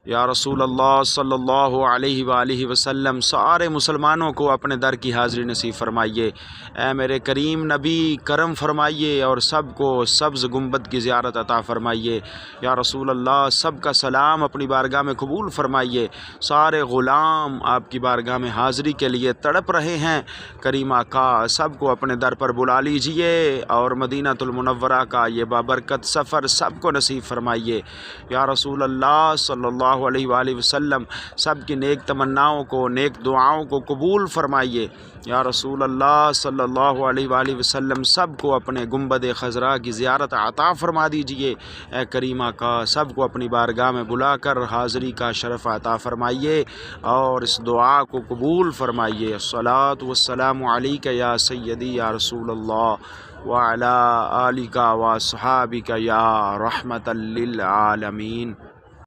या रसूल अल्लाह सल्लल्लाहु अलैहि वसल्लम सारे मुसलमानों को अपने दर की हाज़िरी नसीब फरमाइए। ऐ मेरे करीम नबी करम फरमाइए और सब को सब्ज़ गुंबद की ज़ियारत अता फरमाइए। या रसूल अल्लाह सब का सलाम अपनी बारगाह में कबूल फरमाइए। सारे ग़ुलाम आपकी बारगाह में हाज़िरी के लिए तड़प रहे हैं। करीम आका सब को अपने दर पर बुला लीजिए और मदीनतुल मुनव्वरा का ये बाबरकत सफ़र सब को नसीब फरमाइए। या रसूल अल्लाह सल्लल्लाहु अलैहि वसल्लम सब की नेक तमन्नाओं को, नेक दुआओं को कबूल फरमाइए। या रसूल अल्लाह सल्लल्लाहु अलैहि वसल्लम सब को अपने गुंबद खज़रा की ज़ियारत अता फरमा दीजिए। ए करीमा का सब को अपनी बारगाह में बुलाकर हाज़िरी का शरफ़ अता फरमाइए और इस दुआ को कबूल फरमाइए। अस्सलातु वस्सलामु अलैका या सय्यदी या रसूल अल्लाह व अला आलिका व अस्हाबिका या रहमतल लिल आलमीन।